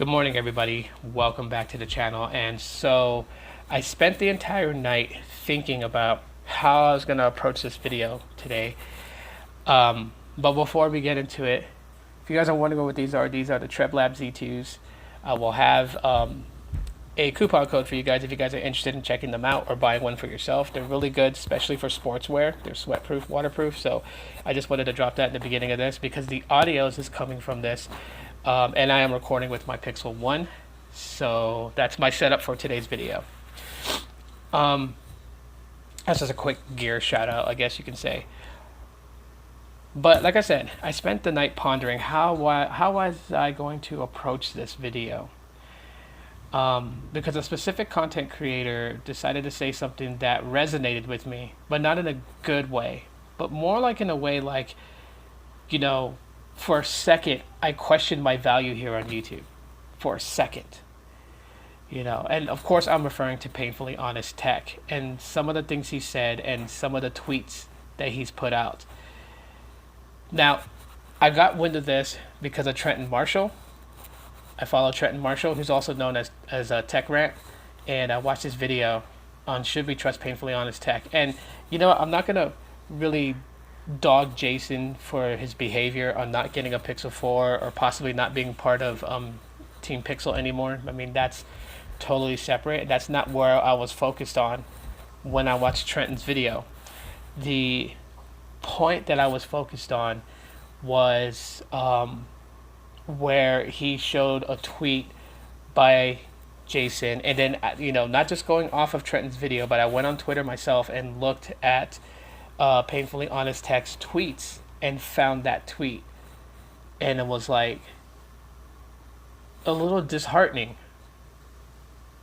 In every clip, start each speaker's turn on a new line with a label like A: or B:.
A: Good morning, everybody. Welcome back to the channel. And so I spent the entire night thinking about how I was going to approach this video today. But before we get into it, if you guys are wondering what these are the TrebLab Z2s. We'll have a coupon code for you guys if you guys are interested in checking them out or buying one for yourself. They're really good, especially for sportswear. They're sweat-proof, waterproof. So I just wanted to drop that in the beginning of this because the audio is coming from this. And I am recording with my Pixel 1. So that's my setup for today's video. That's just a quick gear shout out, I guess you can say. But like I said, I spent the night pondering how was I going to approach this video. Because a specific content creator decided to say something that resonated with me, but not in a good way, but more like in a way like, you know, for a second, I questioned my value here on YouTube. For a second. You know, and of course I'm referring to Painfully Honest Tech and some of the things he said and some of the tweets that he's put out. Now, I got wind of this because of Trenton Marshall. I follow Trenton Marshall, who's also known as a Tech Rant, and I watched this video on Should We Trust Painfully Honest Tech. And you know, I'm not gonna really dog Jason for his behavior on not getting a Pixel 4 or possibly not being part of Team Pixel anymore. I mean, that's totally separate. That's not where I was focused on when I watched Trenton's video. The point that I was focused on was where he showed a tweet by Jason, and then, you know, not just going off of Trenton's video, but I went on Twitter myself and looked at Painfully Honest Tech's tweets and found that tweet, and it was like a little disheartening.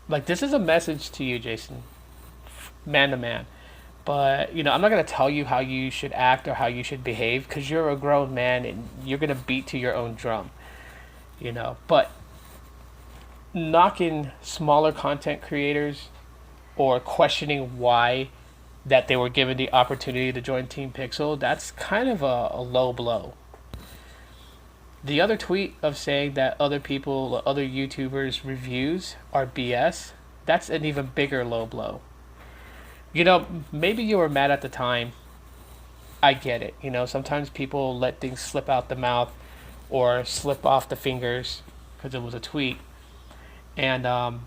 A: Like, this is a message to you, Jason, man to man. But, you know, I'm not going to tell you how you should act or how you should behave because you're a grown man and you're going to beat to your own drum, you know. But knocking smaller content creators or questioning why that they were given the opportunity to join Team Pixel, that's kind of a low blow. The other tweet of saying that other people, other YouTubers' reviews are BS, that's an even bigger low blow. You know, maybe you were mad at the time. I get it. You know, sometimes people let things slip out the mouth or slip off the fingers because it was a tweet. And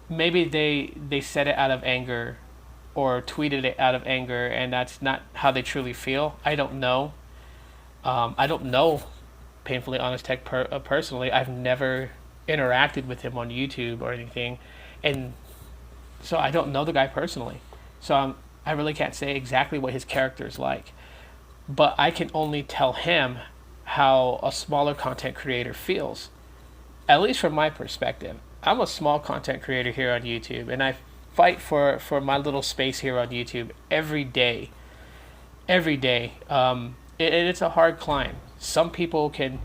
A: maybe they said it out of anger or tweeted it out of anger, and that's not how they truly feel. I don't know. I don't know Painfully Honest Tech personally. I've never interacted with him on YouTube or anything, and so I don't know the guy personally. So I really can't say exactly what his character is like, but I can only tell him how a smaller content creator feels, at least from my perspective. I'm a small content creator here on YouTube, and I fight for my little space here on YouTube every day. It's a hard climb. Some people can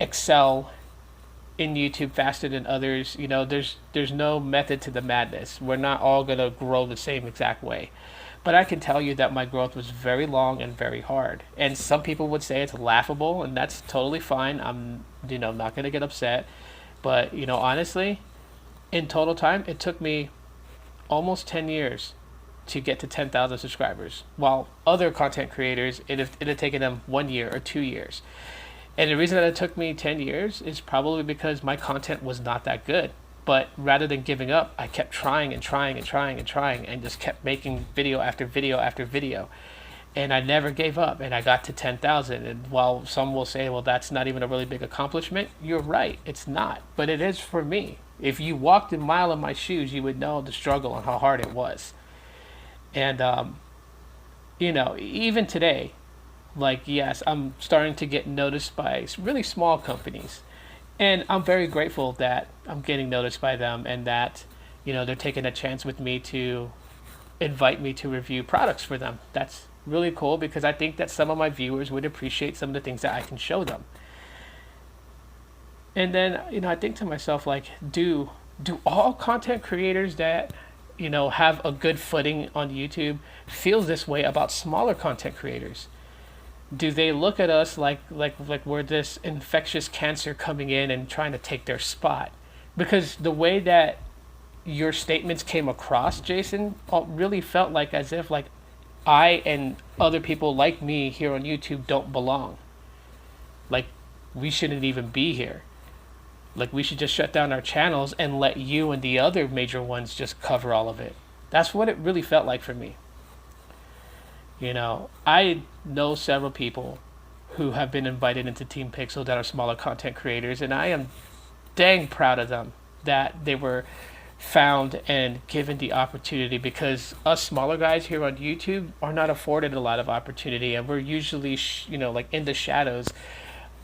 A: excel in YouTube faster than others. You know, there's no method to the madness. We're not all gonna grow the same exact way. But I can tell you that my growth was very long and very hard. And some people would say it's laughable, and that's totally fine. I'm, you know, not gonna get upset. But, you know, honestly, in total time, it took me almost 10 years to get to 10,000 subscribers, while other content creators, it had taken them 1 year or 2 years. And the reason that it took me 10 years is probably because my content was not that good. But rather than giving up, I kept trying and just kept making video after video after video. And I never gave up, and I got to 10,000. And while some will say, well, that's not even a really big accomplishment, you're right, it's not. But it is for me. If you walked a mile in my shoes, you would know the struggle and how hard it was. And, you know, even today, like, yes, I'm starting to get noticed by really small companies. And I'm very grateful that I'm getting noticed by them and that, you know, they're taking a chance with me to invite me to review products for them. That's really cool because I think that some of my viewers would appreciate some of the things that I can show them. And then, you know, I think to myself, like, do all content creators that, you know, have a good footing on YouTube feel this way about smaller content creators? Do they look at us like we're this infectious cancer coming in and trying to take their spot? Because the way that your statements came across, Jason, really felt like as if like I and other people like me here on YouTube don't belong. Like we shouldn't even be here. Like we should just shut down our channels and let you and the other major ones just cover all of it. That's what it really felt like for me. I know several people who have been invited into Team Pixel that are smaller content creators, and I am dang proud of them that they were found and given the opportunity, because us smaller guys here on YouTube are not afforded a lot of opportunity, and we're usually like in the shadows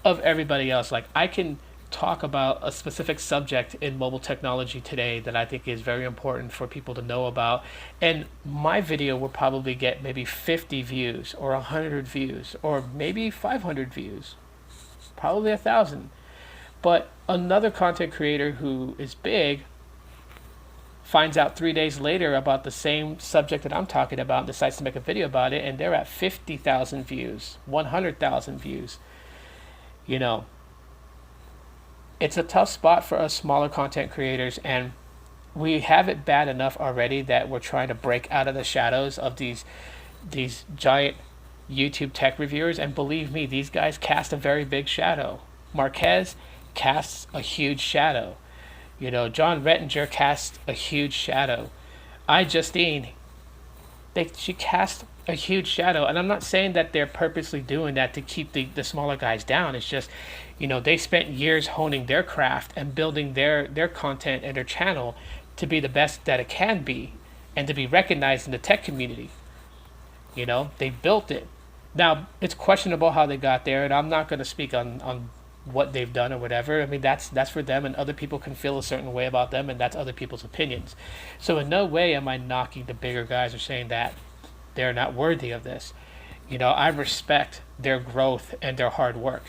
A: of everybody else. Like I can talk about a specific subject in mobile technology today that I think is very important for people to know about, and my video will probably get maybe 50 views or 100 views or maybe 500 views, probably 1,000. But another content creator who is big finds out 3 days later about the same subject that I'm talking about and decides to make a video about it, and they're at 50,000 views, 100,000 views. It's a tough spot for us smaller content creators, and we have it bad enough already that we're trying to break out of the shadows of these giant YouTube tech reviewers. And believe me, these guys cast a very big shadow. Marquez casts a huge shadow. John Rettinger casts a huge shadow. Justine, she cast a huge shadow. And I'm not saying that they're purposely doing that to keep the smaller guys down. It's just, they spent years honing their craft and building their content and their channel to be the best that it can be and to be recognized in the tech community. They built it. Now, it's questionable how they got there, and I'm not going to speak on what they've done or whatever. I mean, that's for them, and other people can feel a certain way about them, and that's other people's opinions. So in no way am I knocking the bigger guys or saying that they're not worthy of this. I respect their growth and their hard work,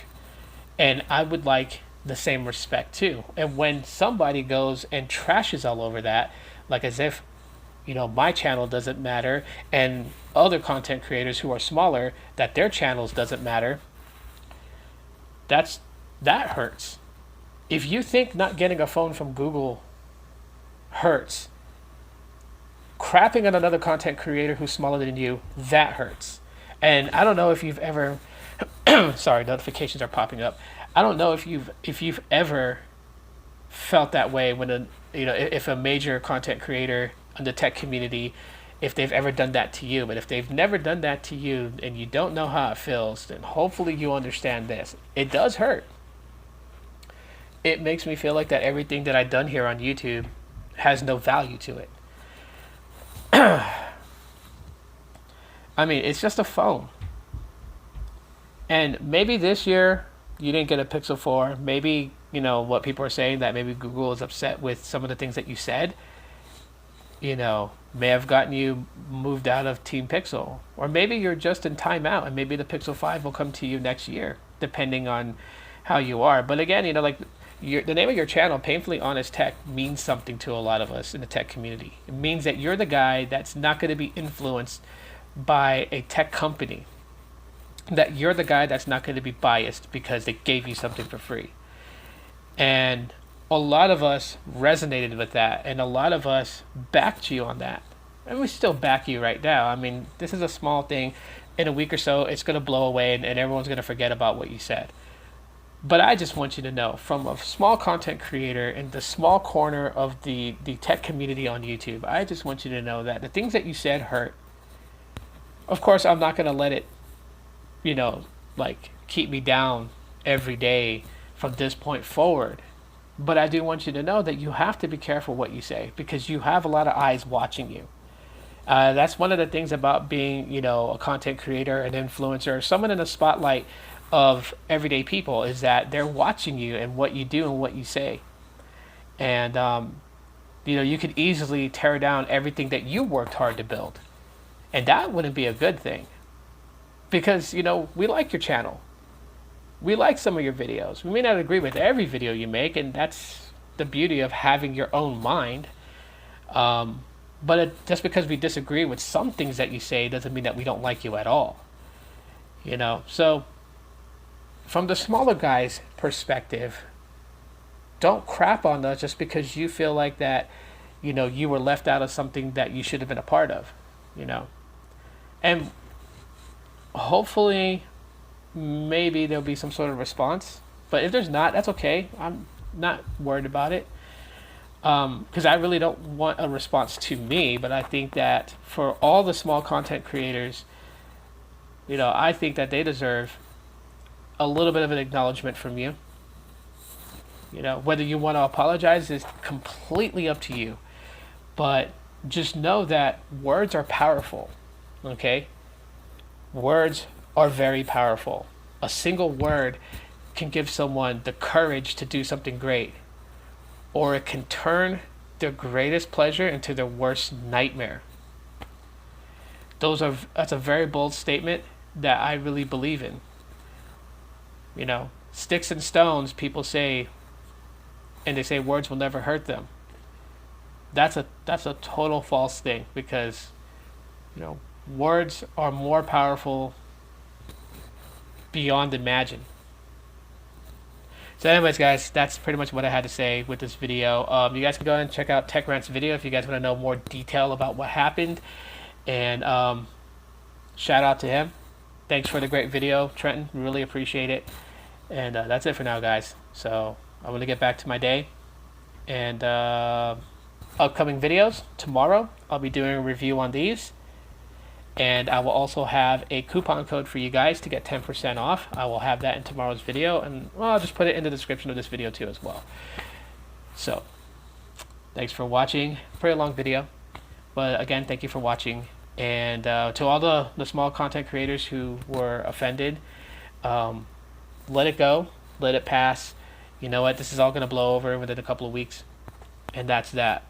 A: and I would like the same respect too. And when somebody goes and trashes all over that, like as if my channel doesn't matter, and other content creators who are smaller, that their channels doesn't matter, that hurts. If you think not getting a phone from Google hurts, crapping on another content creator who's smaller than you, that hurts. And I don't know if you've ever sorry, notifications are popping up. I don't know if you've ever felt that way when if a major content creator in the tech community, if they've ever done that to you. But if they've never done that to you and you don't know how it feels, then hopefully you understand this. It does hurt. It makes me feel like that everything that I've done here on YouTube has no value to it. I mean, it's just a phone. And maybe this year you didn't get a Pixel 4. Maybe, what people are saying, that maybe Google is upset with some of the things that you said, may have gotten you moved out of Team Pixel. Or maybe you're just in timeout, and maybe the Pixel 5 will come to you next year, depending on how you are. But again, the name of your channel, Painfully Honest Tech, means something to a lot of us in the tech community. It means that you're the guy that's not going to be influenced by a tech company. That you're the guy that's not going to be biased because they gave you something for free. And a lot of us resonated with that, and a lot of us backed you on that. And we still back you right now. I mean, this is a small thing. In a week or so, it's going to blow away, and everyone's going to forget about what you said. But I just want you to know, from a small content creator in the small corner of the tech community on YouTube, I just want you to know that the things that you said hurt. Of course, I'm not going to let it, keep me down every day from this point forward. But I do want you to know that you have to be careful what you say, because you have a lot of eyes watching you. That's one of the things about being, a content creator, an influencer, someone in the spotlight of everyday people, is that they're watching you and what you do and what you say. And, you could easily tear down everything that you worked hard to build. And that wouldn't be a good thing. Because, we like your channel. We like some of your videos. We may not agree with every video you make, and that's the beauty of having your own mind. But just because we disagree with some things that you say doesn't mean that we don't like you at all. So from the smaller guys' perspective, don't crap on us just because you feel like that, you were left out of something that you should have been a part of, you know. And hopefully, maybe there'll be some sort of response. But if there's not, that's okay. I'm not worried about it. Because I really don't want a response to me, but I think that for all the small content creators, I think that they deserve a little bit of an acknowledgement from you. Whether you want to apologize is completely up to you. But just know that words are powerful, okay? Words are very powerful. A single word can give someone the courage to do something great, or it can turn their greatest pleasure into their worst nightmare. That's a very bold statement that I really believe in. Sticks and stones, people say, and they say words will never hurt them. That's a total false thing, because words are more powerful beyond imagine. So anyways, guys, that's pretty much what I had to say with this video. You guys can go ahead and check out Tech Rant's video if you guys want to know more detail about what happened. And shout out to him. Thanks for the great video, Trenton. Really appreciate it. And that's it for now, guys. So I'm going to get back to my day. And upcoming videos, tomorrow I'll be doing a review on these. And I will also have a coupon code for you guys to get 10% off. I will have that in tomorrow's video, and I'll just put it in the description of this video too as well. So, thanks for watching. Pretty long video, but again, thank you for watching. And to all the small content creators who were offended, let it go, let it pass. You know what? This is all going to blow over within a couple of weeks, and that's that.